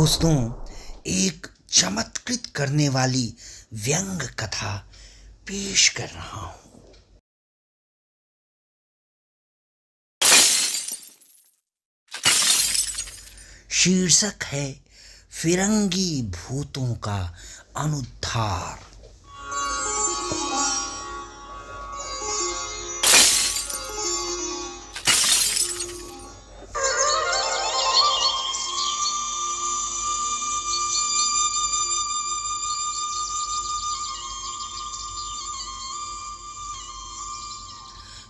दोस्तों, एक चमत्कृत करने वाली व्यंग कथा पेश कर रहा हूं। शीर्षक है फिरंगी भूतों का अनुद्धार।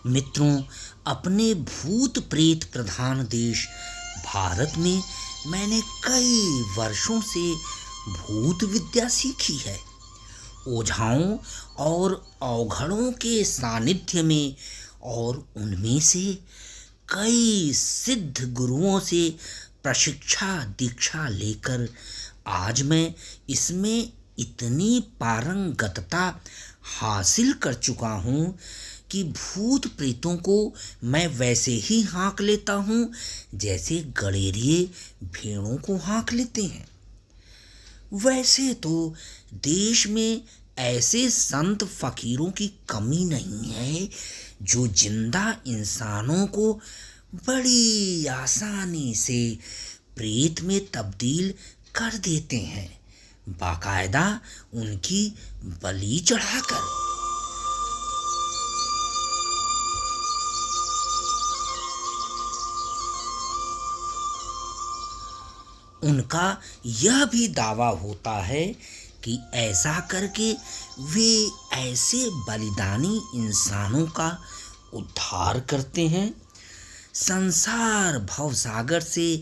मित्रों, अपने भूत प्रेत प्रधान देश भारत में मैंने कई वर्षों से भूत विद्या सीखी है। ओझाओं और अवघड़ों के सानिध्य में और उनमें से कई सिद्ध गुरुओं से प्रशिक्षा दीक्षा लेकर आज मैं इसमें इतनी पारंगतता हासिल कर चुका हूँ कि भूत प्रेतों को मैं वैसे ही हाँक लेता हूँ जैसे गडेरिए भेड़ों को हाँक लेते हैं। वैसे तो देश में ऐसे संत फकीरों की कमी नहीं है जो जिंदा इंसानों को बड़ी आसानी से प्रेत में तब्दील कर देते हैं, बाकायदा उनकी बलि चढ़ाकर। उनका यह भी दावा होता है कि ऐसा करके वे ऐसे बलिदानी इंसानों का उद्धार करते हैं, संसार भवसागर से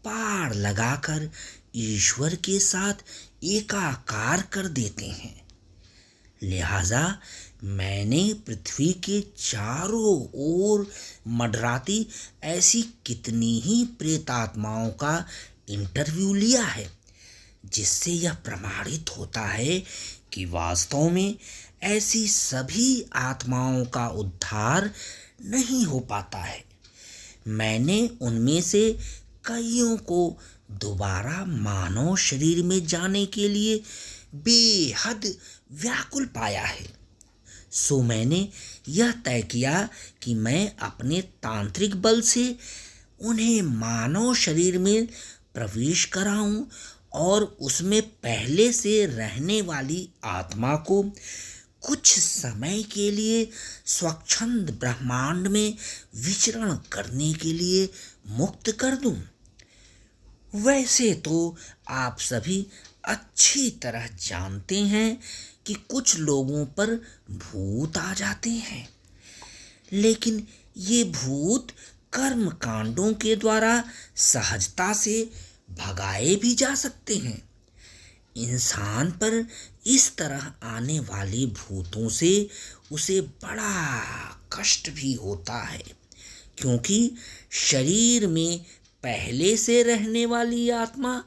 पार लगाकर ईश्वर के साथ एकाकार कर देते हैं। लिहाजा मैंने पृथ्वी के चारों ओर मंडराती ऐसी कितनी ही प्रेतात्माओं का इंटरव्यू लिया है, जिससे यह प्रमाणित होता है कि वास्तव में ऐसी सभी आत्माओं का उद्धार नहीं हो पाता है। मैंने उनमें से कईयों को दोबारा मानव शरीर में जाने के लिए बेहद व्याकुल पाया है। सो मैंने यह तय किया कि मैं अपने तांत्रिक बल से उन्हें मानव शरीर में प्रवेश कराऊं और उसमें पहले से रहने वाली आत्मा को कुछ समय के लिए स्वच्छंद ब्रह्मांड में विचरण करने के लिए मुक्त कर दूं। वैसे तो आप सभी अच्छी तरह जानते हैं कि कुछ लोगों पर भूत आ जाते हैं, लेकिन ये भूत कर्म कांडों के द्वारा सहजता से भगाए भी जा सकते हैं। इंसान पर इस तरह आने वाले भूतों से उसे बड़ा कष्ट भी होता है, क्योंकि शरीर में पहले से रहने वाली आत्मा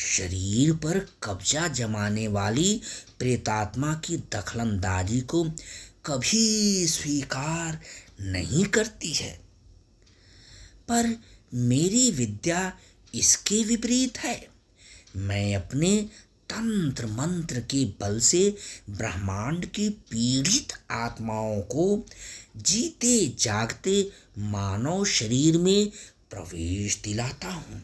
शरीर पर कब्जा जमाने वाली प्रेतात्मा की दखलंदाजी को कभी स्वीकार नहीं करती है। पर मेरी विद्या इसके विपरीत है। मैं अपने तंत्र मंत्र के बल से ब्रह्मांड की पीड़ित आत्माओं को जीते जागते मानव शरीर में प्रवेश दिलाता हूँ।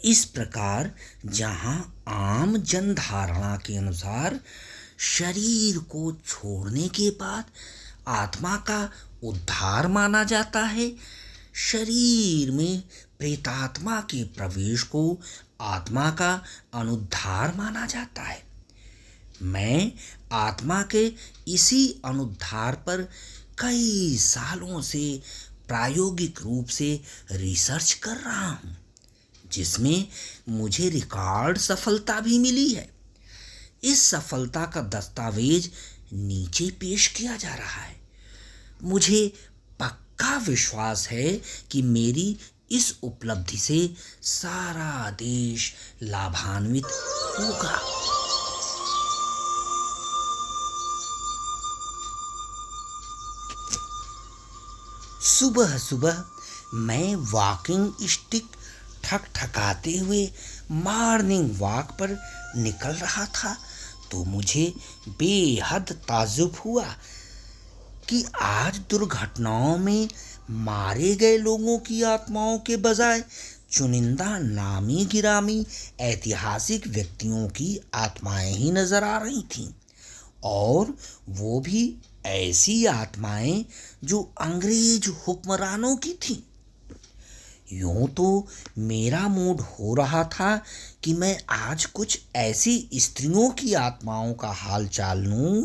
इस प्रकार जहाँ आम जन धारणा के अनुसार शरीर को छोड़ने के बाद आत्मा का उद्धार माना जाता है, शरीर में प्रेतात्मा के प्रवेश को आत्मा का अनुद्धार माना जाता है। मैं आत्मा के इसी अनुद्धार पर कई सालों से प्रायोगिक रूप से रिसर्च कर रहा हूँ, जिसमें मुझे रिकॉर्ड सफलता भी मिली है। इस सफलता का दस्तावेज नीचे पेश किया जा रहा है। मुझे पक्का विश्वास है कि मेरी इस उपलब्धि से सारा देश लाभान्वित होगा। सुबह सुबह मैं वॉकिंग स्टिक ठकठकाते हुए मॉर्निंग वॉक पर निकल रहा था तो मुझे बेहद ताज्जुब हुआ कि आज दुर्घटनाओं में मारे गए लोगों की आत्माओं के बजाय चुनिंदा नामी गिरामी ऐतिहासिक व्यक्तियों की आत्माएं ही नजर आ रही थीं और वो भी ऐसी आत्माएं जो अंग्रेज हुक्मरानों की थीं। यूं तो मेरा मूड हो रहा था कि मैं आज कुछ ऐसी स्त्रियों की आत्माओं का हाल चाल लूं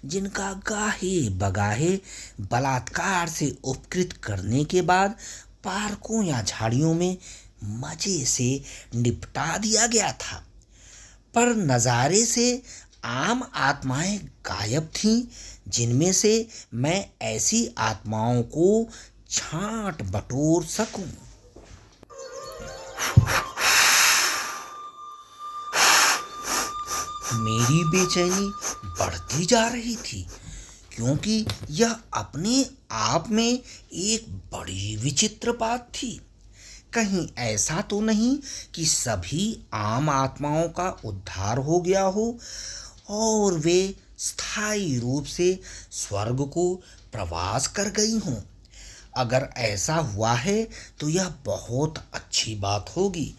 जिनका गाहे बगाहे बलात्कार से उपकृत करने के बाद पार्कों या झाड़ियों में मजे से निपटा दिया गया था, पर नज़ारे से आम आत्माएं गायब थीं जिनमें से मैं ऐसी आत्माओं को छांट बटोर सकूं। मेरी बेचैनी बढ़ती जा रही थी क्योंकि यह अपने आप में एक बड़ी विचित्र बात थी। कहीं ऐसा तो नहीं कि सभी आम आत्माओं का उद्धार हो गया हो और वे स्थायी रूप से स्वर्ग को प्रवास कर गई हों। अगर ऐसा हुआ है तो यह बहुत अच्छी बात होगी।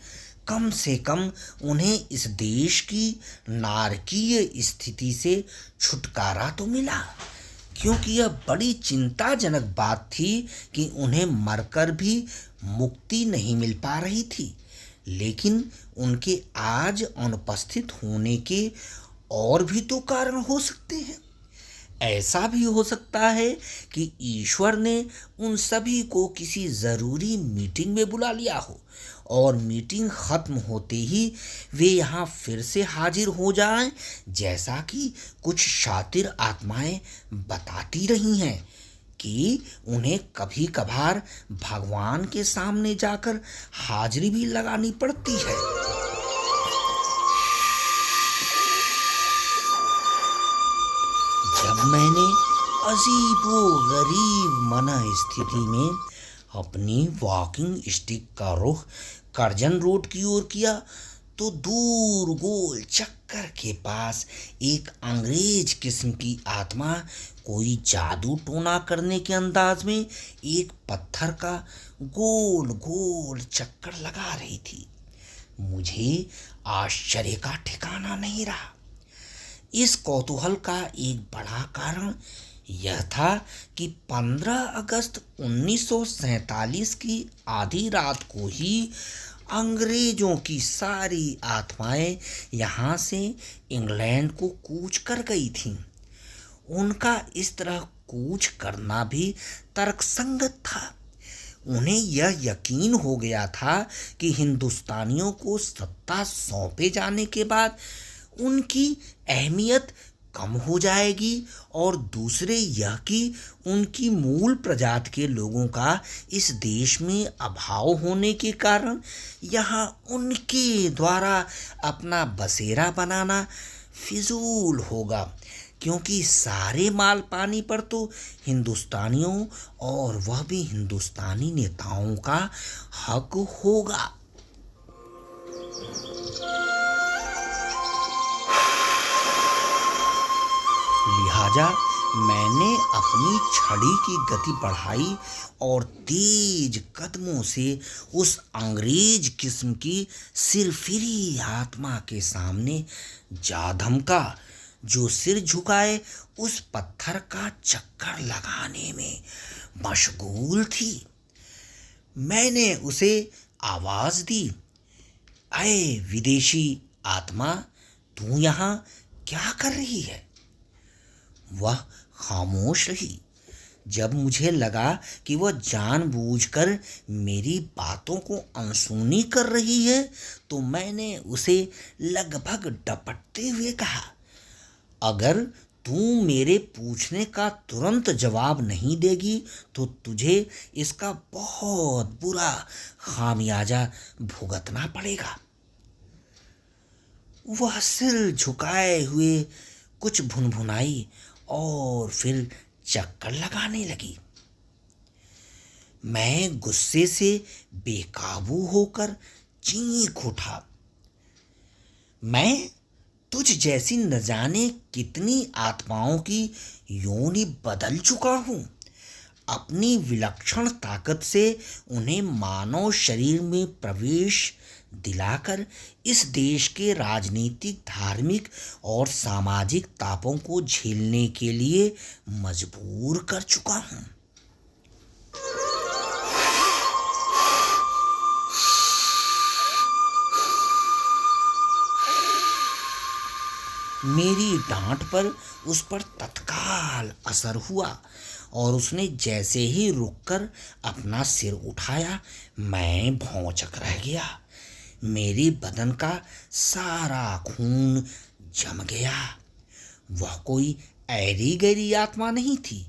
कम से कम उन्हें इस देश की नारकीय स्थिति से छुटकारा तो मिला, क्योंकि यह बड़ी चिंताजनक बात थी कि उन्हें मरकर भी मुक्ति नहीं मिल पा रही थी। लेकिन उनके आज अनुपस्थित होने के और भी तो कारण हो सकते हैं। ऐसा भी हो सकता है कि ईश्वर ने उन सभी को किसी ज़रूरी मीटिंग में बुला लिया हो और मीटिंग ख़त्म होते ही वे यहाँ फिर से हाजिर हो जाएं, जैसा कि कुछ शातिर आत्माएं बताती रही हैं कि उन्हें कभी कभार भगवान के सामने जाकर हाजिरी भी लगानी पड़ती है। जब मैंने अजीबो गरीब मना स्थिति में अपनी वॉकिंग स्टिक का रुख कर्जन रोड की ओर किया तो दूर गोल चक्कर के पास एक अंग्रेज किस्म की आत्मा कोई जादू टोना करने के अंदाज में एक पत्थर का गोल गोल चक्कर लगा रही थी। मुझे आश्चर्य का ठिकाना नहीं रहा। इस कौतूहल का एक बड़ा कारण यह था कि 15 अगस्त 1947 की आधी रात को ही अंग्रेजों की सारी आत्माएं यहाँ से इंग्लैंड को कूच कर गई थीं। उनका इस तरह कूच करना भी तर्कसंगत था। उन्हें यह यकीन हो गया था कि हिंदुस्तानियों को सत्ता सौंपे जाने के बाद उनकी अहमियत कम हो जाएगी और दूसरे यह कि उनकी मूल प्रजाति के लोगों का इस देश में अभाव होने के कारण यहाँ उनके द्वारा अपना बसेरा बनाना फिजूल होगा, क्योंकि सारे माल पानी पर तो हिंदुस्तानियों और वह भी हिंदुस्तानी नेताओं का हक होगा। लिहाजा मैंने अपनी छड़ी की गति बढ़ाई और तेज कदमों से उस अंग्रेज किस्म की सिरफिरी आत्मा के सामने जा धमका, जो सिर झुकाए उस पत्थर का चक्कर लगाने में मशगूल थी। मैंने उसे आवाज़ दी, अये विदेशी आत्मा, तू यहाँ क्या कर रही है? वह खामोश रही। जब मुझे लगा कि वह जानबूझकर मेरी बातों को अनसुनी कर रही है तो मैंने उसे लगभग डपटते हुए कहा, अगर तू मेरे पूछने का तुरंत जवाब नहीं देगी तो तुझे इसका बहुत बुरा खामियाजा भुगतना पड़ेगा। वह सिर झुकाए हुए कुछ भुनभुनाई और फिर चक्कर लगाने लगी। मैं गुस्से से बेकाबू होकर चीख उठा, मैं तुझ जैसी न जाने कितनी आत्माओं की योनि बदल चुका हूँ। अपनी विलक्षण ताकत से उन्हें मानव शरीर में प्रवेश दिलाकर इस देश के राजनीतिक, धार्मिक और सामाजिक तापों को झेलने के लिए मजबूर कर चुका हूँ। मेरी डांट पर उस पर तत्काल असर हुआ और उसने जैसे ही रुककर अपना सिर उठाया, मैं भौंचक रह गया। मेरे बदन का सारा खून जम गया। वह कोई ऐरी गैरी आत्मा नहीं थी,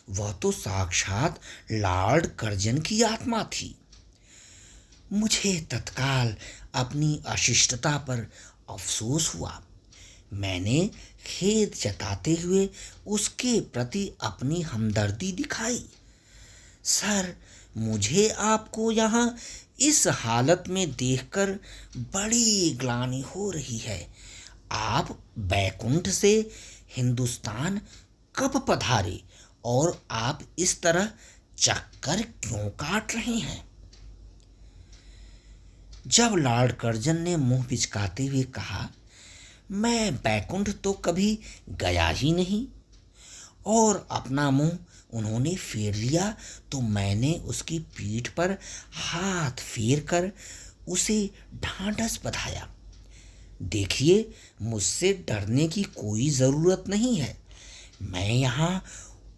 वह तो साक्षात लॉर्ड कर्जन की आत्मा थी। मुझे तत्काल अपनी अशिष्टता पर अफसोस हुआ। मैंने खेद जताते हुए उसके प्रति अपनी हमदर्दी दिखाई। सर, मुझे आपको यहाँ इस हालत में देखकर बड़ी ग्लानि हो रही है। आप बैकुंठ से हिंदुस्तान कब पधारे और आप इस तरह चक्कर क्यों काट रहे हैं? जब लॉर्ड कर्जन ने मुंह पिचकाते हुए कहा, मैं बैकुंठ तो कभी गया ही नहीं, और अपना मुंह उन्होंने फेर लिया, तो मैंने उसकी पीठ पर हाथ फेर कर उसे ढांढस बंधाया। देखिए, मुझसे डरने की कोई ज़रूरत नहीं है। मैं यहाँ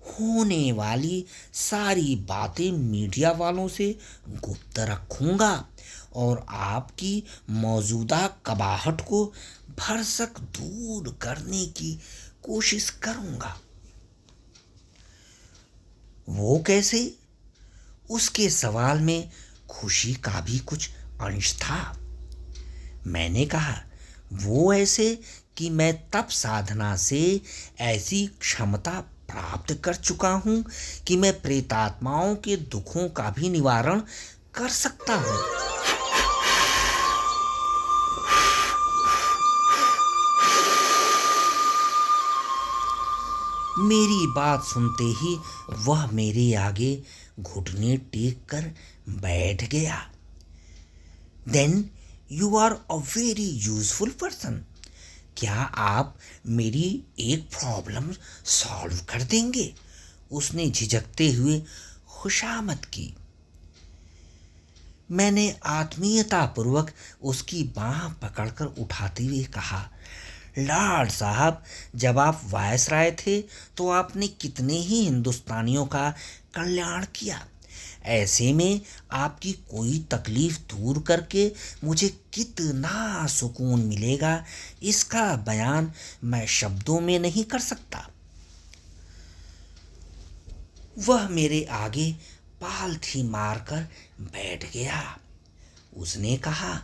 होने वाली सारी बातें मीडिया वालों से गुप्त रखूँगा और आपकी मौजूदा कबाहट को भरसक दूर करने की कोशिश करूँगा। वो कैसे? उसके सवाल में खुशी का भी कुछ अंश था। मैंने कहा, वो ऐसे कि मैं तप साधना से ऐसी क्षमता प्राप्त कर चुका हूँ कि मैं प्रेतात्माओं के दुखों का भी निवारण कर सकता हूँ। मेरी बात सुनते ही वह मेरे आगे घुटने टेक कर बैठ गया। Then you are a very useful person. क्या आप मेरी एक प्रॉब्लम सॉल्व कर देंगे? उसने झिझकते हुए खुशामद की। मैंने आत्मीयतापूर्वक उसकी बाँह पकड़कर उठाते हुए कहा, लॉर्ड साहब, जब आप वायसराय थे तो आपने कितने ही हिंदुस्तानियों का कल्याण किया। ऐसे में आपकी कोई तकलीफ दूर करके मुझे कितना सुकून मिलेगा, इसका बयान मैं शब्दों में नहीं कर सकता। वह मेरे आगे पालथी मारकर बैठ गया। उसने कहा,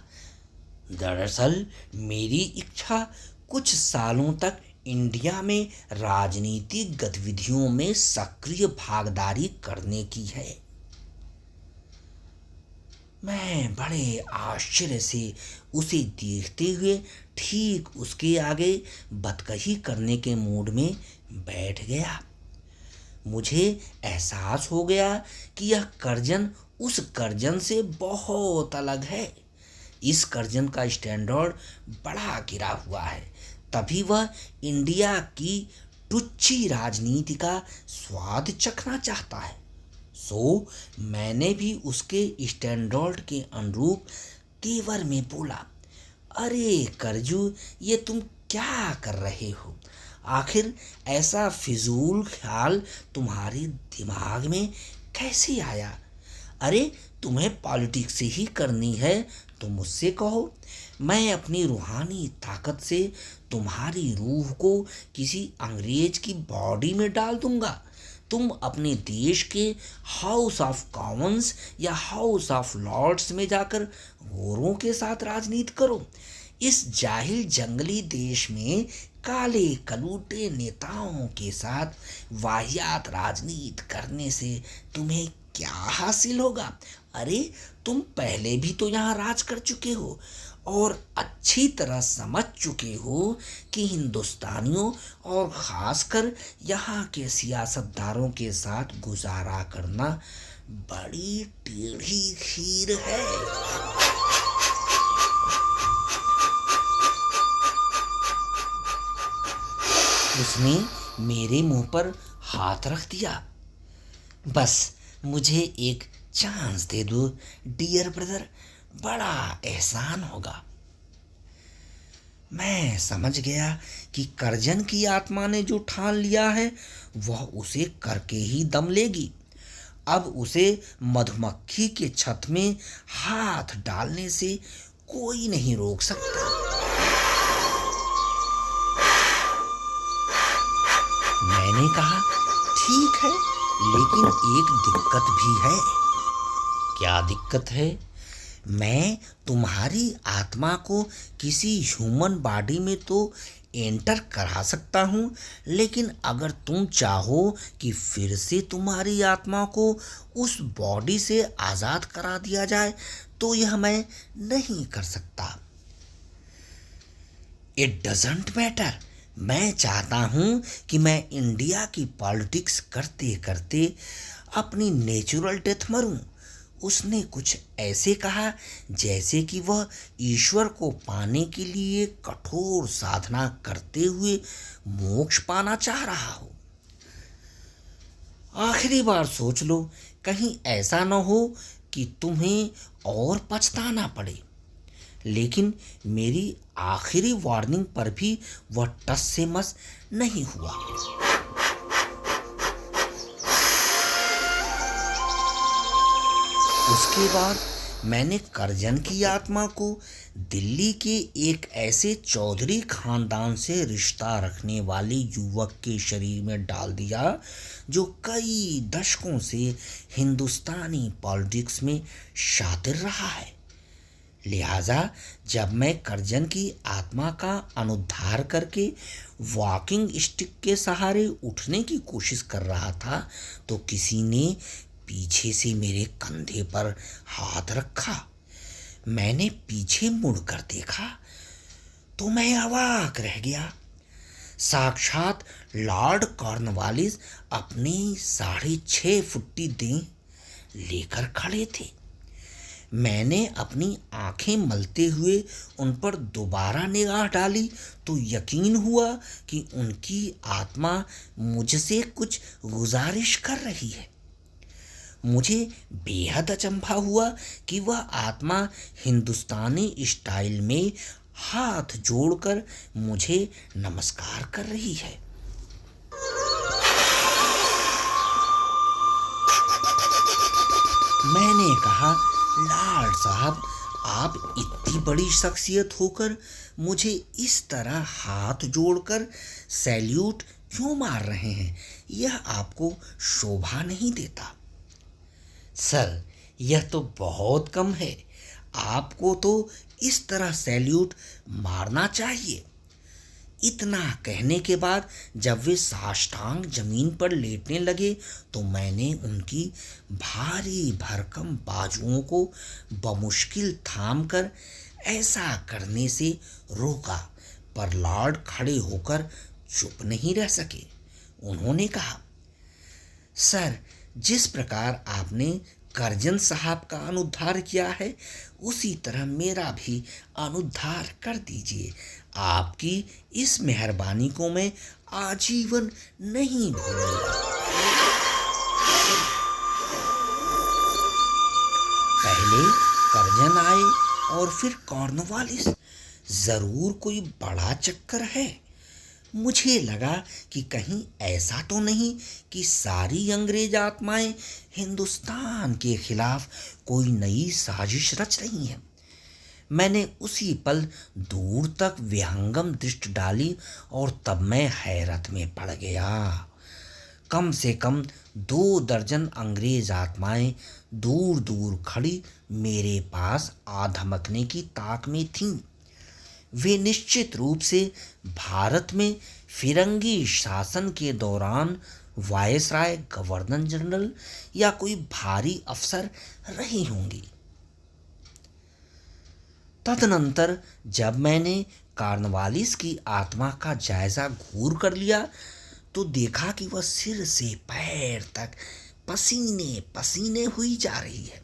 दरअसल मेरी इच्छा कुछ सालों तक इंडिया में राजनीतिक गतिविधियों में सक्रिय भागीदारी करने की है। मैं बड़े आश्चर्य से उसे देखते हुए ठीक उसके आगे बतकही करने के मूड में बैठ गया। मुझे एहसास हो गया कि यह कर्जन उस कर्जन से बहुत अलग है। इस कर्जन का स्टैंडर्ड बड़ा गिरा हुआ है, तभी वह इंडिया की टुच्ची राजनीति का स्वाद चखना चाहता है। सो मैंने भी उसके स्टैंडर्ड के अनुरूप तेवर में बोला, अरे करजू, ये तुम क्या कर रहे हो? आखिर ऐसा फिजूल ख्याल तुम्हारे दिमाग में कैसे आया? अरे तुम्हें पॉलिटिक्स ही करनी है तो मुझसे कहो, मैं अपनी रूहानी ताकत से तुम्हारी रूह को किसी अंग्रेज की बॉडी में डाल दूंगा। तुम अपने देश के हाउस ऑफ कॉमन्स या हाउस ऑफ लॉर्ड्स में जाकर गोरों के साथ राजनीति करो। इस जाहिल जंगली देश में काले कलूटे नेताओं के साथ वाहियात राजनीति करने से तुम्हें क्या हासिल होगा? अरे, तुम पहले भी तो यहाँ राज कर चुके हो और अच्छी तरह समझ चुके हो कि हिंदुस्तानियों और खासकर यहाँ के सियासतदारों के साथ गुजारा करना बड़ी टेढ़ी खीर है। उसने मेरे मुंह पर हाथ रख दिया। बस मुझे एक चांस दे दो डियर ब्रदर, बड़ा एहसान होगा। मैं समझ गया कि करजन की आत्मा ने जो ठान लिया है वह उसे करके ही दम लेगी। अब उसे मधुमक्खी के छत में हाथ डालने से कोई नहीं रोक सकता। मैंने कहा, ठीक है, लेकिन एक दिक्कत भी है। क्या दिक्कत है? मैं तुम्हारी आत्मा को किसी ह्यूमन बॉडी में तो एंटर करा सकता हूँ, लेकिन अगर तुम चाहो कि फिर से तुम्हारी आत्मा को उस बॉडी से आज़ाद करा दिया जाए तो यह मैं नहीं कर सकता। It doesn't matter. मैं चाहता हूँ कि मैं इंडिया की पॉलिटिक्स करते करते अपनी नेचुरल डेथ मरूं। उसने कुछ ऐसे कहा जैसे कि वह ईश्वर को पाने के लिए कठोर साधना करते हुए मोक्ष पाना चाह रहा हो। आखिरी बार सोच लो, कहीं ऐसा न हो कि तुम्हें और पछताना पड़े। लेकिन मेरी आखिरी वार्निंग पर भी वह टस से मस नहीं हुआ। उसके बाद मैंने करजन की आत्मा को दिल्ली के एक ऐसे चौधरी खानदान से रिश्ता रखने वाले युवक के शरीर में डाल दिया जो कई दशकों से हिंदुस्तानी पॉलिटिक्स में शातिर रहा है। लिहाजा जब मैं करजन की आत्मा का अनुद्धार करके वॉकिंग स्टिक के सहारे उठने की कोशिश कर रहा था तो किसी ने पीछे से मेरे कंधे पर हाथ रखा। मैंने पीछे मुड़कर देखा तो मैं अवाक रह गया। साक्षात लॉर्ड कॉर्नवालिस अपनी 6.5 फुट्टी देह लेकर खड़े थे। मैंने अपनी आंखें मलते हुए उन पर दोबारा निगाह डाली तो यकीन हुआ कि उनकी आत्मा मुझसे कुछ गुजारिश कर रही है। मुझे बेहद अचंभा हुआ कि वह आत्मा हिंदुस्तानी स्टाइल में हाथ जोड़कर मुझे नमस्कार कर रही है। मैंने कहा, लॉर्ड साहब, आप इतनी बड़ी शख्सियत होकर मुझे इस तरह हाथ जोड़कर सैल्यूट क्यों मार रहे हैं? यह आपको शोभा नहीं देता। सर, यह तो बहुत कम है। आपको तो इस तरह सैल्यूट मारना चाहिए। इतना कहने के बाद जब वे साष्टांग जमीन पर लेटने लगे तो मैंने उनकी भारी भरकम बाजुओं को बमुश्किल थामकर ऐसा करने से रोका, पर लॉर्ड खड़े होकर चुप नहीं रह सके। उन्होंने कहा, सर, जिस प्रकार आपने करजन साहब का अनुद्धार किया है उसी तरह मेरा भी अनुद्धार कर दीजिए। आपकी इस मेहरबानी को मैं आजीवन नहीं भूलूंगा। पहले करजन आए और फिर कॉर्नवालिस। जरूर कोई बड़ा चक्कर है। मुझे लगा कि कहीं ऐसा तो नहीं कि सारी अंग्रेज आत्माएं हिंदुस्तान के खिलाफ कोई नई साजिश रच रही हैं। मैंने उसी पल दूर तक विहंगम दृष्टि डाली और तब मैं हैरत में पड़ गया। कम से कम 2 दर्जन अंग्रेज आत्माएं दूर दूर खड़ी मेरे पास आ धमकने की ताक में थीं। वे निश्चित रूप से भारत में फिरंगी शासन के दौरान वायसराय, गवर्नर जनरल या कोई भारी अफसर रही होंगी। तदनंतर जब मैंने कार्नवालिस की आत्मा का जायजा घूर कर लिया तो देखा कि वह सिर से पैर तक पसीने पसीने हुई जा रही है।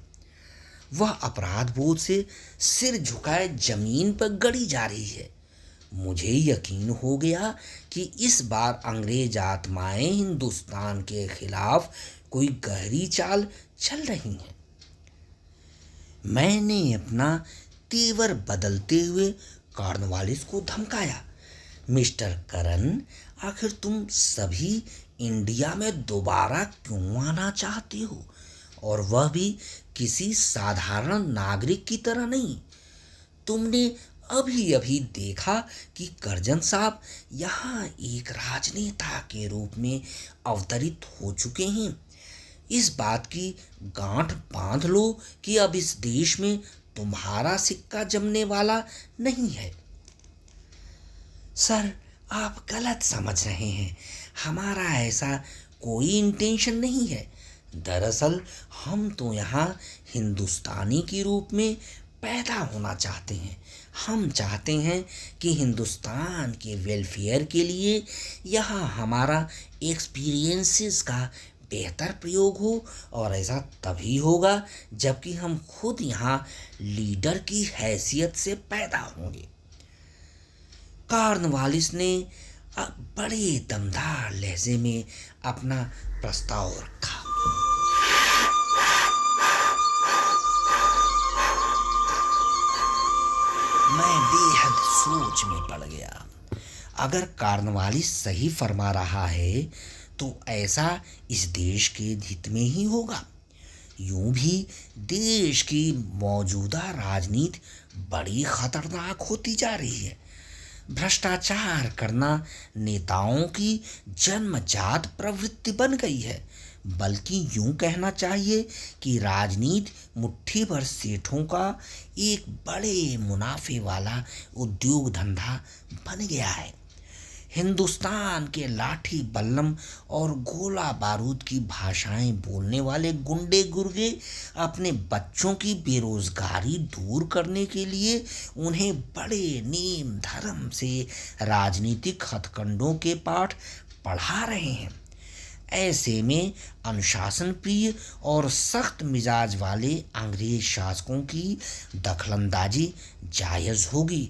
वह अपराध बोध से सिर झुकाए जमीन पर गड़ी जा रही है। मुझे यकीन हो गया कि इस बार अंग्रेज आत्माएं हिंदुस्तान के खिलाफ कोई गहरी चाल चल रही हैं। मैंने अपना तेवर बदलते हुए कॉर्नवालिस को धमकाया, मिस्टर करन, आखिर तुम सभी इंडिया में दोबारा क्यों आना चाहते हो, और वह भी किसी साधारण नागरिक की तरह नहीं। तुमने अभी अभी देखा कि करजन साहब यहाँ एक राजनेता के रूप में अवतरित हो चुके हैं। इस बात की गांठ बांध लो कि अब इस देश में तुम्हारा सिक्का जमने वाला नहीं है। सर, आप गलत समझ रहे हैं। हमारा ऐसा कोई इंटेंशन नहीं है। दरअसल हम तो यहाँ हिंदुस्तानी के रूप में पैदा होना चाहते हैं। हम चाहते हैं कि हिंदुस्तान के वेलफेयर के लिए यहाँ हमारा एक्सपीरियंसेस का बेहतर प्रयोग हो, और ऐसा तभी होगा जबकि हम खुद यहाँ लीडर की हैसियत से पैदा होंगे। कॉर्नवालिस ने बड़े दमदार लहजे में अपना प्रस्ताव रखा। मैं बेहद सोच में पड़ गया। अगर कॉर्नवालिस सही फरमा रहा है तो ऐसा इस देश के हित में ही होगा। यूं भी देश की मौजूदा राजनीति बड़ी खतरनाक होती जा रही है। भ्रष्टाचार करना नेताओं की जन्मजात प्रवृत्ति बन गई है। बल्कि यूं कहना चाहिए कि राजनीति मुट्ठी भर सेठों का एक बड़े मुनाफे वाला उद्योग धंधा बन गया है। हिंदुस्तान के लाठी बल्लम और गोला बारूद की भाषाएं बोलने वाले गुंडे गुर्गे अपने बच्चों की बेरोजगारी दूर करने के लिए उन्हें बड़े नेम धर्म से राजनीतिक हथकंडों के पाठ पढ़ा रहे हैं। ऐसे में अनुशासन प्रिय और सख्त मिजाज वाले अंग्रेज शासकों की दखलंदाजी जायज़ होगी।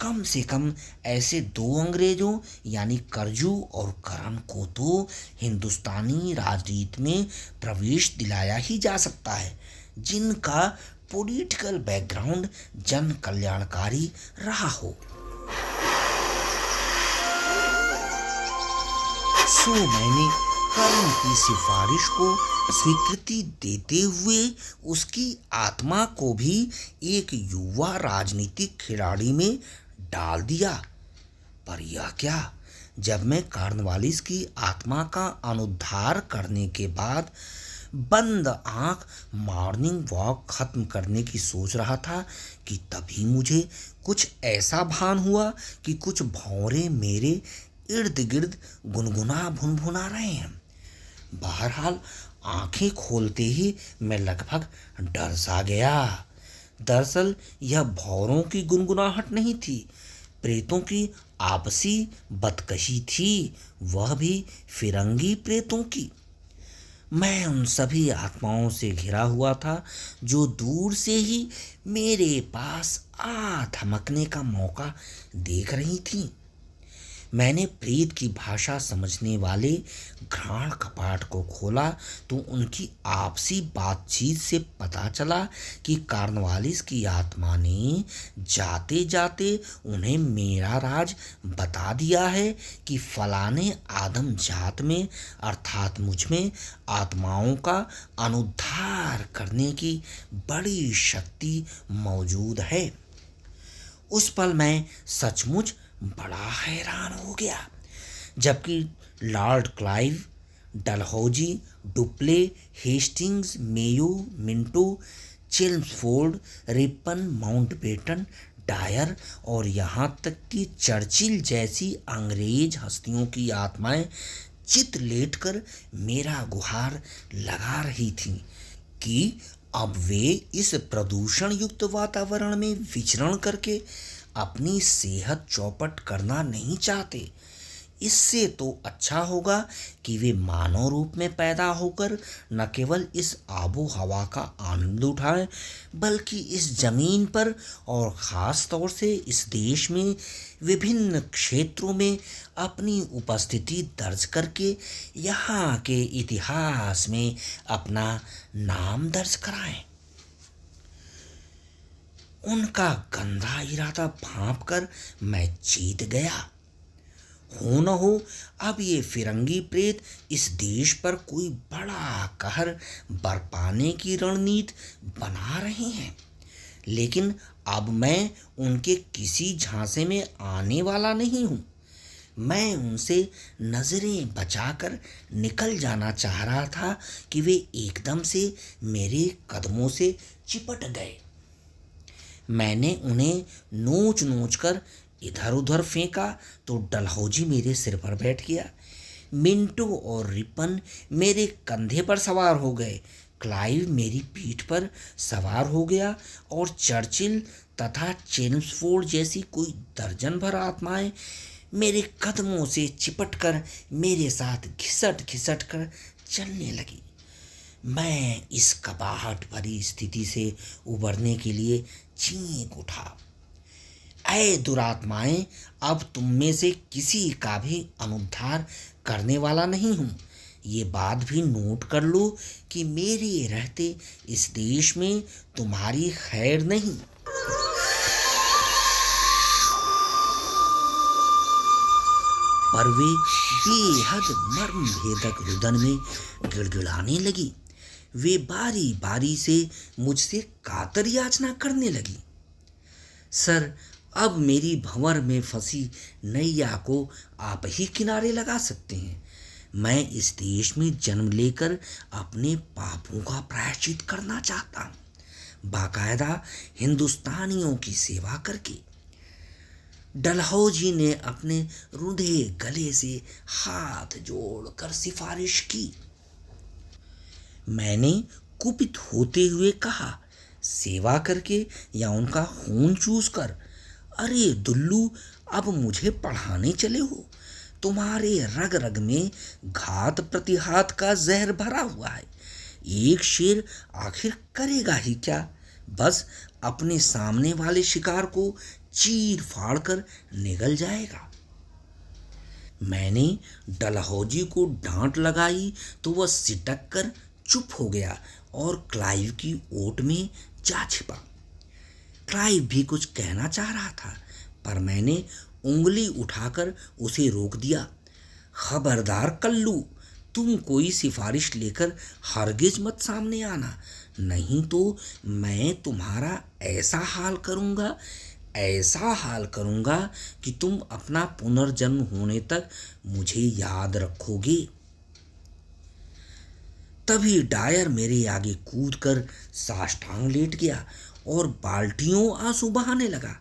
कम से कम ऐसे दो अंग्रेजों यानी करजू और करन को तो हिंदुस्तानी राजनीति में प्रवेश दिलाया ही जा सकता है, जिनका पॉलिटिकल बैकग्राउंड जन कल्याणकारी रहा हो। सो मैंने करन की सिफारिश को स्वीकृति देते हुए उसकी आत्मा को भी एक युवा राजनीतिक खिलाड़ी में डाल दिया। पर यह क्या, जब मैं कॉर्नवालिस की आत्मा का अनुद्धार करने के बाद बंद आंख मॉर्निंग वॉक खत्म करने की सोच रहा था कि तभी मुझे कुछ ऐसा भान हुआ कि कुछ भौरे मेरे इर्द गिर्द गुनगुना भुनभुना रहे हैं। बहरहाल आंखें खोलते ही मैं लगभग डर सा गया। दरअसल यह भौरों की गुनगुनाहट नहीं थी, प्रेतों की आपसी बदकशी थी, वह भी फिरंगी प्रेतों की। मैं उन सभी आत्माओं से घिरा हुआ था जो दूर से ही मेरे पास आ धमकने का मौका देख रही थीं। मैंने प्रेत की भाषा समझने वाले घ्राण कपाट को खोला तो उनकी आपसी बातचीत से पता चला कि कॉर्नवालिस की आत्मा ने जाते जाते उन्हें मेरा राज बता दिया है कि फलाने आदम जात में अर्थात मुझ में आत्माओं का अनुद्धार करने की बड़ी शक्ति मौजूद है। उस पल मैं सचमुच बड़ा हैरान हो गया। जबकि Lord Clive, Dalhousie, Dupleix, Hastings, Mayo, Minto, Chelmsford, Ripon, Mountbatten, Dyer और यहाँ तक कि चर्चिल जैसी अंग्रेज हस्तियों की आत्माएं चित लेटकर मेरा गुहार लगा रही थीं कि अब वे इस प्रदूषण युक्त वातावरण में विचरण करके अपनी सेहत चौपट करना नहीं चाहते। इससे तो अच्छा होगा कि वे मानव रूप में पैदा होकर न केवल इस आबो हवा का आनंद उठाएं, बल्कि इस जमीन पर और ख़ास तौर से इस देश में विभिन्न क्षेत्रों में अपनी उपस्थिति दर्ज करके यहाँ के इतिहास में अपना नाम दर्ज कराएं। उनका गंदा इरादा भांप कर मैं जीत गया। हो न हो अब ये फिरंगी प्रेत इस देश पर कोई बड़ा कहर बरपाने की रणनीति बना रहे हैं, लेकिन अब मैं उनके किसी झांसे में आने वाला नहीं हूँ। मैं उनसे नज़रें बचाकर निकल जाना चाह रहा था कि वे एकदम से मेरे कदमों से चिपट गए। मैंने उन्हें नोच नोच कर इधर उधर फेंका तो डलहौजी मेरे सिर पर बैठ गया। मिंटो और रिपन मेरे कंधे पर सवार हो गए। क्लाइव मेरी पीठ पर सवार हो गया और चर्चिल तथा चेम्सफोर्ड जैसी कोई दर्जन भर आत्माएं मेरे कदमों से चिपटकर मेरे साथ घिसट घिसट कर चलने लगी। मैं इस कबाहट भरी स्थिति से उबरने के लिए चीख उठा, ऐ दुरात्माएं, अब तुम में से किसी का भी अनुद्धार करने वाला नहीं हूँ। ये बात भी नोट कर लो कि मेरे रहते इस देश में तुम्हारी खैर नहीं। पर वे बेहद मर्म भेदक रुदन में गिड़गिड़ाने लगी। वे बारी बारी से मुझसे कातर याचना करने लगी। सर, अब मेरी भंवर में फंसी नैया को आप ही किनारे लगा सकते हैं। मैं इस देश में जन्म लेकर अपने पापों का प्रायश्चित करना चाहता हूँ, बाकायदा हिंदुस्तानियों की सेवा करके। डलहौजी ने अपने रुंधे गले से हाथ जोड़कर सिफारिश की। मैंने कुपित होते हुए कहा, सेवा करके या उनका खून चूस कर? अरे दुल्लू, अब मुझे पढ़ाने चले हो? तुम्हारे रग रग में घात प्रतिघात का जहर भरा हुआ है। एक शेर आखिर करेगा ही क्या? बस अपने सामने वाले शिकार को चीर फाड़ कर निगल जाएगा। मैंने डलहौजी को डांट लगाई तो वह सिटक कर चुप हो गया और क्लाइव की ओट में जा छिपा। क्लाइव भी कुछ कहना चाह रहा था, पर मैंने उंगली उठाकर उसे रोक दिया। खबरदार कल्लू, तुम कोई सिफारिश लेकर हरगिज मत सामने आना, नहीं तो मैं तुम्हारा ऐसा हाल करूँगा कि तुम अपना पुनर्जन्म होने तक मुझे याद रखोगे। तभी डायर मेरे आगे कूदकर साष्टांग लेट गया और बाल्टियों आंसू बहाने लगा।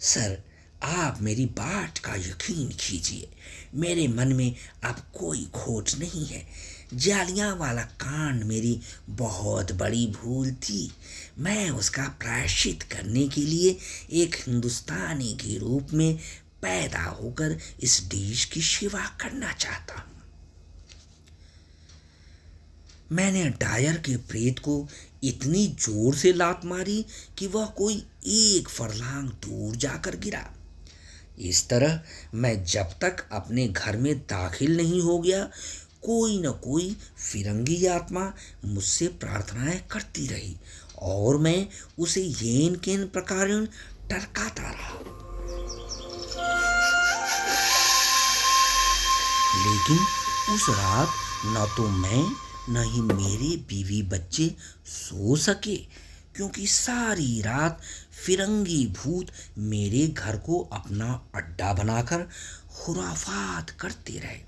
सर, आप मेरी बात का यकीन कीजिए, मेरे मन में अब कोई खोट नहीं है। जालियांवाला कांड मेरी बहुत बड़ी भूल थी। मैं उसका प्रायश्चित करने के लिए एक हिंदुस्तानी के रूप में पैदा होकर इस देश की सेवा करना चाहता हूँ। मैंने डायर के प्रेत को इतनी जोर से लात मारी कि वह कोई एक फरलांग दूर जाकर गिरा। इस तरह मैं जब तक अपने घर में दाखिल नहीं हो गया, कोई न कोई फिरंगी आत्मा मुझसे प्रार्थनाएं करती रही और मैं उसे येन केन प्रकारेण टरकाता रहा। लेकिन उस रात न तो मैं न ही मेरे बीवी बच्चे सो सके, क्योंकि सारी रात फिरंगी भूत मेरे घर को अपना अड्डा बनाकर खुराफात करते रहे।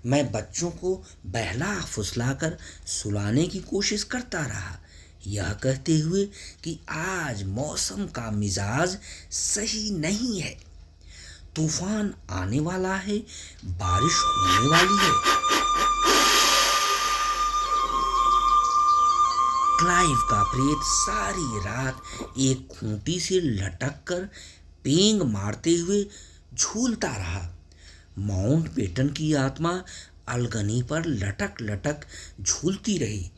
मैं बच्चों को बहला फुसलाकर सुलाने की कोशिश करता रहा, यह कहते हुए कि आज मौसम का मिजाज सही नहीं है। तूफान आने वाला है, बारिश होने वाली है। क्लाइव का प्रेत सारी रात एक खूंटी से लटक कर पेंग मारते हुए झूलता रहा। माउंटबेटन की आत्मा अलगनी पर लटक लटक झूलती रही।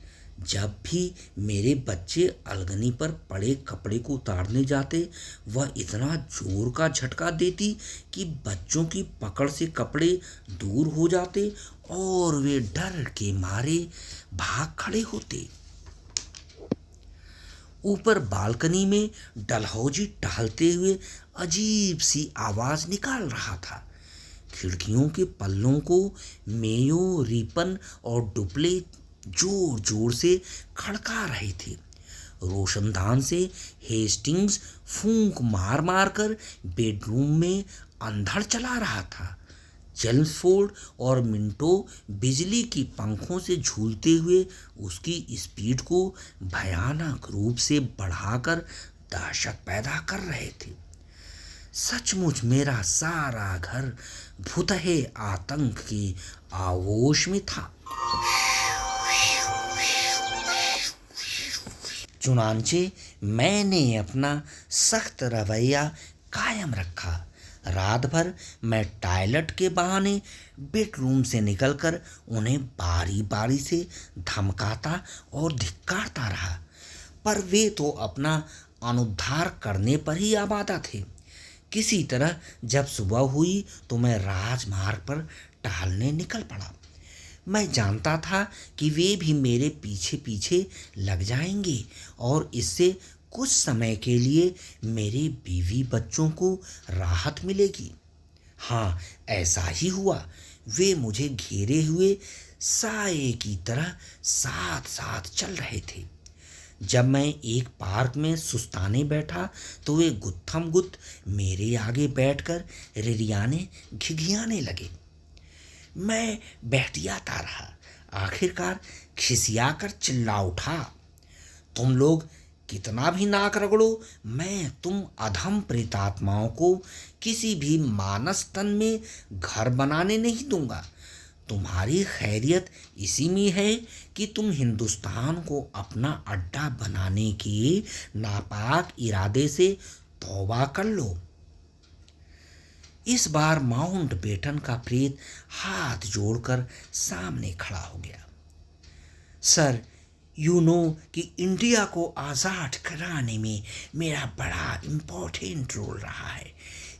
जब भी मेरे बच्चे अलगनी पर पड़े कपड़े को उतारने जाते, वह इतना जोर का झटका देती कि बच्चों की पकड़ से कपड़े दूर हो जाते और वे डर के मारे भाग खड़े होते। ऊपर बालकनी में डलहौजी टहलते हुए अजीब सी आवाज निकाल रहा था। खिड़कियों के पल्लों को मेयो, रिपन और डुप्ले जोर जोर से खड़का रहे थे। रोशनदान से हेस्टिंग्स फूंक मार मार कर बेडरूम में अंधड़ चला रहा था। चेल्मसफोर्ड और मिंटो बिजली की पंखों से झूलते हुए उसकी स्पीड को भयानक रूप से बढ़ाकर दहशत पैदा कर रहे थे। सचमुच मेरा सारा घर भुतहे आतंक के आगोश में था। चुनांचे मैंने अपना सख्त रवैया कायम रखा। रात भर मैं टॉयलेट के बहाने बेडरूम से निकलकर उन्हें बारी बारी से धमकाता और धिक्कारता रहा, पर वे तो अपना अनुद्धार करने पर ही आबादा थे। किसी तरह जब सुबह हुई तो मैं राजमार्ग पर टहलने निकल पड़ा। मैं जानता था कि वे भी मेरे पीछे पीछे लग जाएंगे और इससे कुछ समय के लिए मेरे बीवी बच्चों को राहत मिलेगी। हाँ, ऐसा ही हुआ। वे मुझे घेरे हुए साए की तरह साथ साथ चल रहे थे। जब मैं एक पार्क में सुस्ताने बैठा तो वे गुत्थम गुत्त मेरे आगे बैठकर रिरियाने घिघियाने लगे। मैं बहटियाता रहा। आखिरकार खिसियाकर चिल्ला उठा, तुम लोग कितना भी नाक रगड़ो, मैं तुम अधम प्रेतात्माओं को किसी भी मानस तन में घर बनाने नहीं दूंगा। तुम्हारी खैरियत इसी में है कि तुम हिंदुस्तान को अपना अड्डा बनाने के नापाक इरादे से तौबा कर लो। इस बार माउंटबेटन का प्रेत हाथ जोड़कर सामने खड़ा हो गया। सर, यू नो कि इंडिया को आज़ाद कराने में मेरा बड़ा इम्पोर्टेंट रोल रहा है,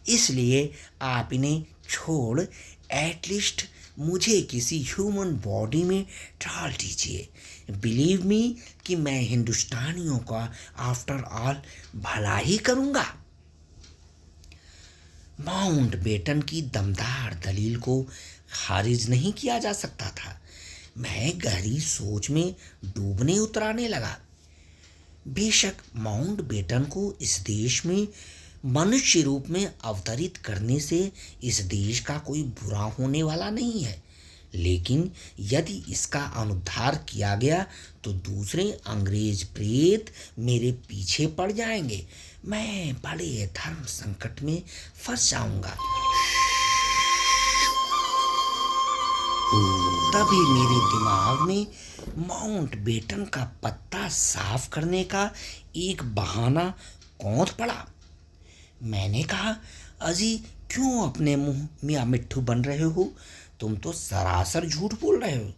इसलिए आप इन्हें छोड़ एटलीस्ट मुझे किसी ह्यूमन बॉडी में डाल दीजिए। बिलीव मी कि मैं हिंदुस्तानियों का आफ्टर ऑल भला ही करूँगा। माउंटबेटन की दमदार दलील को खारिज नहीं किया जा सकता था। मैं गहरी सोच में डूबने उतराने लगा। बेशक माउंटबेटन को इस देश में मनुष्य रूप में अवतरित करने से इस देश का कोई बुरा होने वाला नहीं है, लेकिन यदि इसका अनुद्धार किया गया तो दूसरे अंग्रेज प्रेत मेरे पीछे पड़ जाएंगे। मैं बड़े धर्म संकट में फंस जाऊंगा। तभी मेरे दिमाग में माउंटबेटन का पत्ता साफ करने का एक बहाना कौंध पड़ा। मैंने कहा, अजी क्यों अपने मुंह मियाँ मिट्ठू बन रहे हो? तुम तो सरासर झूठ बोल रहे हो।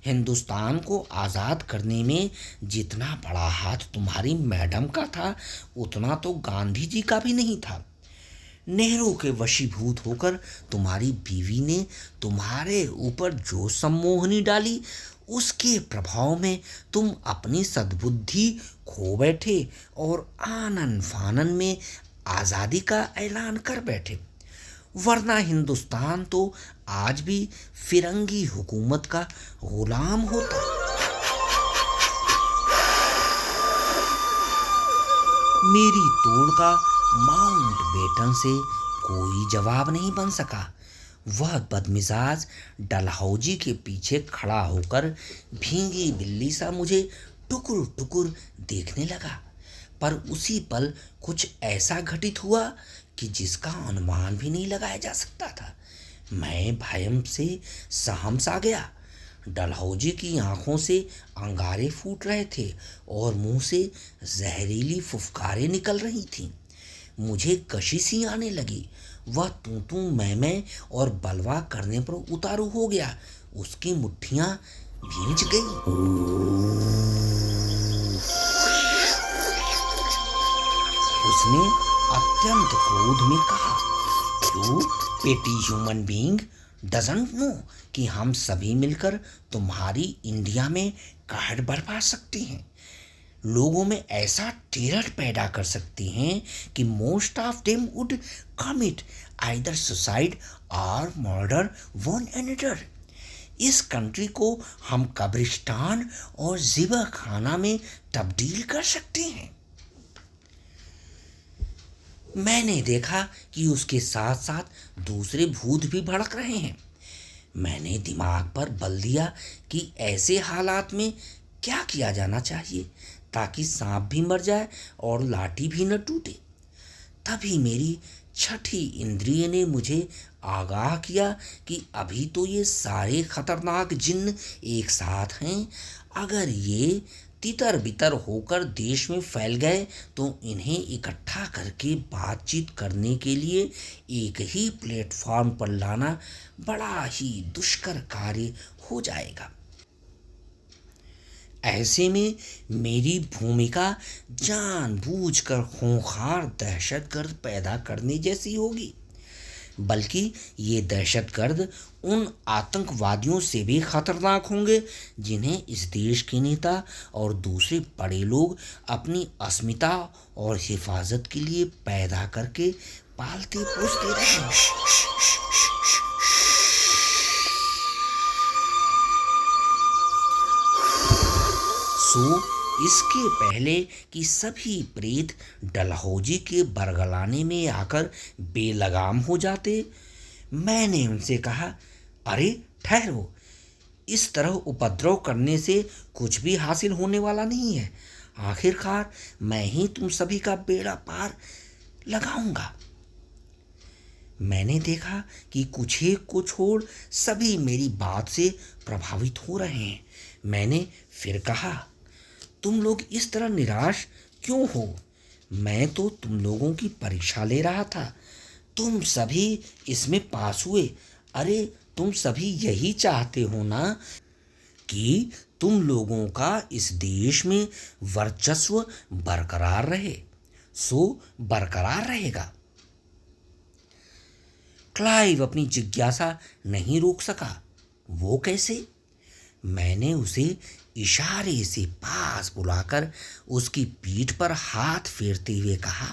हिंदुस्तान को आज़ाद करने में जितना बड़ा हाथ तुम्हारी मैडम का था, उतना तो गांधी जी का भी नहीं था। नेहरू के वशीभूत होकर तुम्हारी बीवी ने तुम्हारे ऊपर जो सम्मोहनी डाली, उसके प्रभाव में तुम अपनी सद्बुद्धि खो बैठे और आनन फानन में आज़ादी का ऐलान कर बैठे। वरना हिंदुस्तान तो आज भी फिरंगी हुकूमत का गुलाम होता। मेरी तोड़ का माउंटबेटन से कोई जवाब नहीं बन सका। वह बदमिजाज डलहौजी के पीछे खड़ा होकर भींगी बिल्ली सा मुझे टुकुर टुकुर देखने लगा। पर उसी पल कुछ ऐसा घटित हुआ कि जिसका अनुमान भी नहीं लगाया जा सकता था। मैं भयम से सहम सा गया। डलहौजी की आंखों से अंगारे फूट रहे थे और मुंह से जहरीली फुफकारें निकल रही थीं। मुझे कशी सी आने लगी। वह तू तू मैं और बलवा करने पर उतारू हो गया। उसकी मुट्ठियां भींच गई। उसने अत्यंत क्रोध में कहा, यू पेटी ह्यूमन बीइंग डजंट नो कि हम सभी मिलकर तुम्हारी इंडिया में कहर बरपा सकते हैं, लोगों में ऐसा टेरर पैदा कर सकते हैं कि most of them would commit either suicide और मर्डर वन अनदर। इस कंट्री को हम कब्रिस्तान और ज़िबा खाना में तब्दील कर सकते हैं। मैंने देखा कि उसके साथ साथ दूसरे भूत भी भड़क रहे हैं। मैंने दिमाग पर बल दिया कि ऐसे हालात में क्या किया जाना चाहिए ताकि सांप भी मर जाए और लाठी भी न टूटे। तभी मेरी छठी इंद्रिय ने मुझे आगाह किया कि अभी तो ये सारे खतरनाक जिन्न एक साथ हैं। अगर ये तितर बितर होकर देश में फैल गए तो इन्हें इकट्ठा करके बातचीत करने के लिए एक ही प्लेटफॉर्म पर लाना बड़ा ही दुष्कर कार्य हो जाएगा। ऐसे में मेरी भूमिका जानबूझकर खूंखार दहशतगर्द पैदा करने जैसी होगी, बल्कि ये दहशतगर्द उन आतंकवादियों से भी खतरनाक होंगे जिन्हें इस देश के नेता और दूसरे बड़े लोग अपनी अस्मिता और हिफाजत के लिए पैदा करके पालते पोसते रहे हैं। सो इसके पहले कि सभी प्रेत डलहौजी के बरगलाने में आकर बेलगाम हो जाते, मैंने उनसे कहा, अरे ठहरो, इस तरह उपद्रव करने से कुछ भी हासिल होने वाला नहीं है। आखिरकार मैं ही तुम सभी का बेड़ा पार लगाऊंगा। मैंने देखा कि कुछ एक को छोड़ सभी मेरी बात से प्रभावित हो रहे हैं। मैंने फिर कहा, तुम लोग इस तरह निराश क्यों हो? मैं तो तुम लोगों की परीक्षा ले रहा था। तुम सभी इसमें पास हुए। अरे तुम सभी यही चाहते हो ना कि तुम लोगों का इस देश में वर्चस्व बरकरार रहे। सो बरकरार रहेगा। क्लाइव अपनी जिज्ञासा नहीं रोक सका। वो कैसे? मैंने उसे इशारे से पास बुलाकर उसकी पीठ पर हाथ फेरते हुए कहा,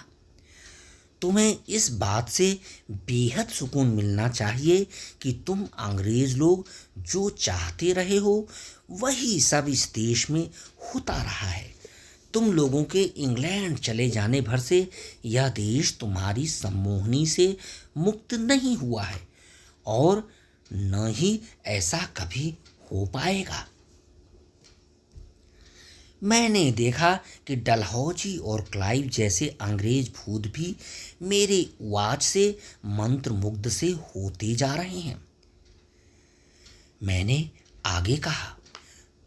तुम्हें इस बात से बेहद सुकून मिलना चाहिए कि तुम अंग्रेज लोग जो चाहते रहे हो वही सब इस देश में होता रहा है। तुम लोगों के इंग्लैंड चले जाने भर से यह देश तुम्हारी सम्मोहनी से मुक्त नहीं हुआ है और न ही ऐसा कभी हो पाएगा। मैंने देखा कि डलहौजी और क्लाइव जैसे अंग्रेज भूत भी मेरे वाच से मंत्रमुग्ध से होते जा रहे हैं। मैंने आगे कहा,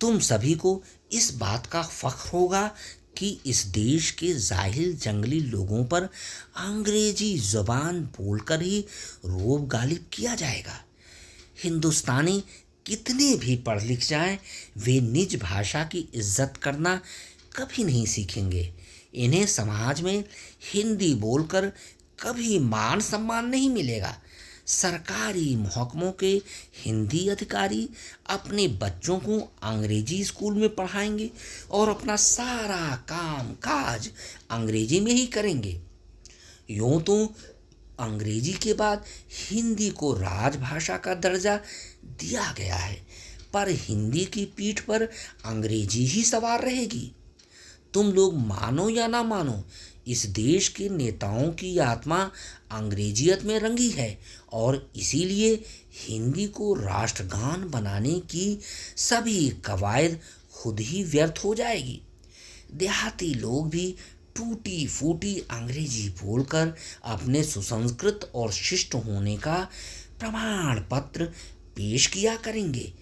तुम सभी को इस बात का फख्र होगा कि इस देश के जाहिल जंगली लोगों पर अंग्रेजी जुबान बोलकर ही रोब गालिब किया जाएगा। हिंदुस्तानी कितने भी पढ़ लिख जाएं, वे निज भाषा की इज्जत करना कभी नहीं सीखेंगे। इन्हें समाज में हिंदी बोलकर कभी मान सम्मान नहीं मिलेगा। सरकारी महकमों के हिंदी अधिकारी अपने बच्चों को अंग्रेजी स्कूल में पढ़ाएंगे और अपना सारा काम काज अंग्रेजी में ही करेंगे। यूँ तो अंग्रेजी के बाद हिंदी को राजभाषा का दर्जा दिया गया है, पर हिंदी की पीठ पर अंग्रेजी ही सवार रहेगी। तुम लोग मानो या ना मानो, इस देश के नेताओं की आत्मा अंग्रेजियत में रंगी है और इसीलिए हिंदी को राष्ट्रगान बनाने की सभी कवायद खुद ही व्यर्थ हो जाएगी। देहाती लोग भी टूटी फूटी अंग्रेजी बोलकर अपने सुसंस्कृत और शिष्ट होने का प्रमाण पत्र पेश किया करेंगे।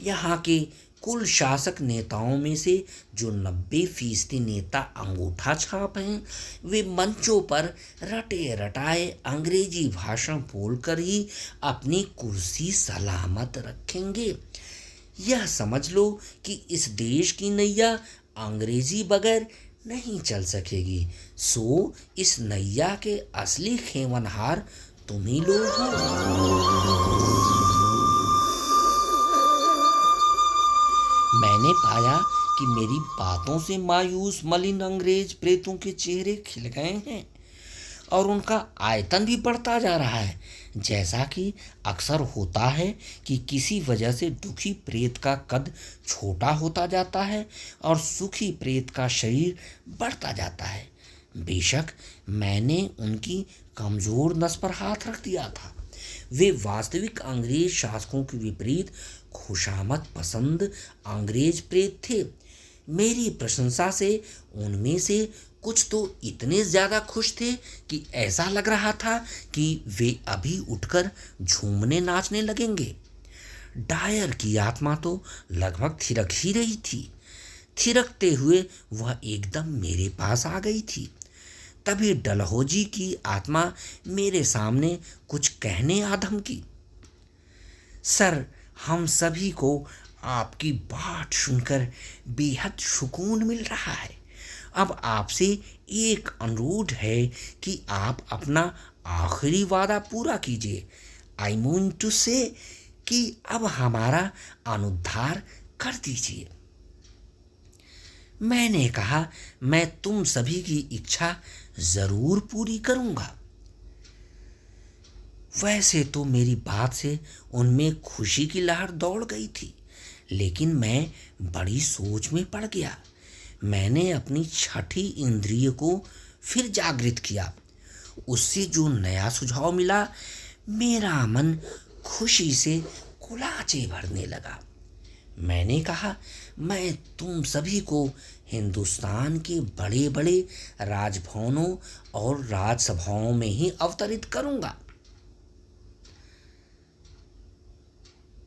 यहाँ के कुल शासक नेताओं में से जो 90% नेता अंगूठा छाप हैं, वे मंचों पर रटे रटाए अंग्रेजी भाषण बोलकर ही अपनी कुर्सी सलामत रखेंगे। यह समझ लो कि इस देश की नैया अंग्रेजी बगैर नहीं चल सकेगी। सो इस नैया के असली खेवनहार तुम ही लोग हो। मैंने पाया कि मेरी बातों से मायूस मलिन अंग्रेज प्रेतों के चेहरे खिल गए हैं और उनका आयतन भी बढ़ता जा रहा है। जैसा कि अक्सर होता है कि किसी वजह से दुखी प्रेत का कद छोटा होता जाता है और सुखी प्रेत का शरीर बढ़ता जाता है। बेशक मैंने उनकी कमजोर नस पर हाथ रख दिया था। वे वास्तविक अंग्रेज शासकों के विपरीत खुशामद पसंद अंग्रेज प्रेत थे। मेरी प्रशंसा से उनमें से कुछ तो इतने ज़्यादा खुश थे कि ऐसा लग रहा था कि वे अभी उठकर झूमने नाचने लगेंगे। डायर की आत्मा तो लगभग थिरक ही रही थी। थिरकते हुए वह एकदम मेरे पास आ गई थी। तभी डलहौजी की आत्मा मेरे सामने कुछ कहने आधम की। सर, हम सभी को आपकी बात सुनकर बेहद सुकून मिल रहा है। अब आपसे एक अनुरोध है कि आप अपना आखिरी वादा पूरा कीजिए। आई मीन टू से कि अब हमारा अनुद्धार कर दीजिए। मैंने कहा, मैं तुम सभी की इच्छा जरूर पूरी करूंगा। वैसे तो मेरी बात से उनमें खुशी की लहर दौड़ गई थी, लेकिन मैं बड़ी सोच में पड़ गया। मैंने अपनी छठी इंद्रिय को फिर जागृत किया। उससे जो नया सुझाव मिला, मेरा मन खुशी से कुलाचे भरने लगा। मैंने कहा, मैं तुम सभी को हिंदुस्तान के बड़े बड़े राजभवनों और राजसभाओं में ही अवतरित करूंगा।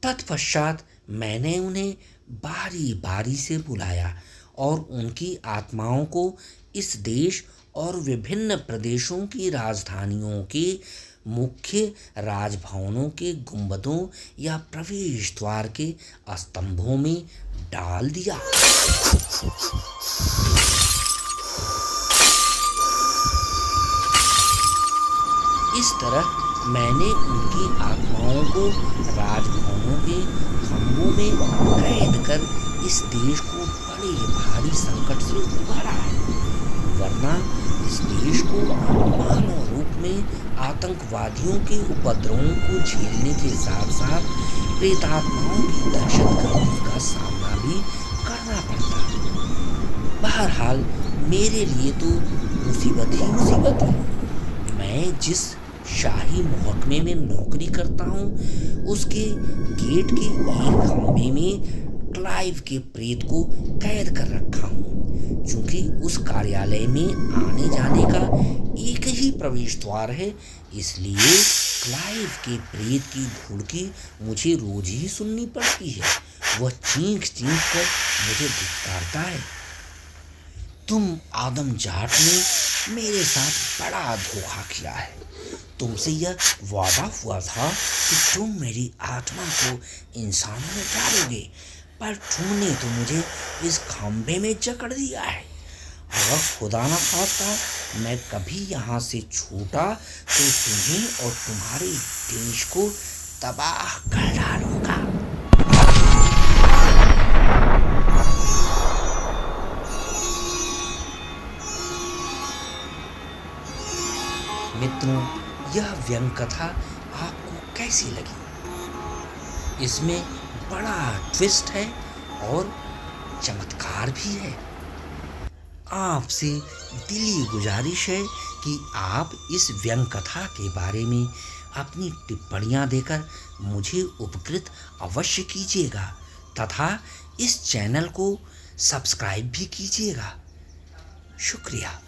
तत्पश्चात मैंने उन्हें बारी बारी से बुलाया और उनकी आत्माओं को इस देश और विभिन्न प्रदेशों की राजधानियों के मुख्य राजभवनों के गुंबदों या प्रवेश द्वार के स्तंभों में डाल दिया। इस तरह मैंने उनकी आत्माओं को राजभवनों के खंभों में कैद कर इस देश को बड़े भारी संकट से उबारा है। वरना इस देश को मानव रूप में आतंकवादियों के उपद्रवों को झेलने के साथ साथ प्रेतात्माओं की दहशत गर्दी का सामना भी करना पड़ता है। बहरहाल मेरे लिए तो मुसीबत ही मुसीबत है। मैं जिस शाही महकमे में नौकरी करता हूँ, उसके गेट के एक खंभे में क्लाइव के प्रेत को कैद कर रखा हूँ। चूंकि उस कार्यालय में आने जाने का एक ही प्रवेश द्वार है, इसलिए क्लाइव के प्रेत की भुड़की मुझे रोज ही सुननी पड़ती है। वह चीख चीख कर मुझे धिक्कारता है। तुम आदम जाट ने मेरे साथ बड़ा धोखा किया है। तुमसे यह वादा हुआ था कि तुम मेरी आत्मा को इंसानों में डालोगे, पर तुमने तो मुझे इस खंभे में जकड़ दिया है। अगर खुदा न खास्ता मैं कभी यहाँ से छूटा तो तुम्हें और तुम्हारे देश को तबाह कर डालूंगा। मित्रों, यह व्यंग कथा आपको कैसी लगी? इसमें बड़ा ट्विस्ट है और चमत्कार भी है। आपसे दिली गुजारिश है कि आप इस व्यंग कथा के बारे में अपनी टिप्पणियां देकर मुझे उपकृत अवश्य कीजिएगा तथा इस चैनल को सब्सक्राइब भी कीजिएगा। शुक्रिया।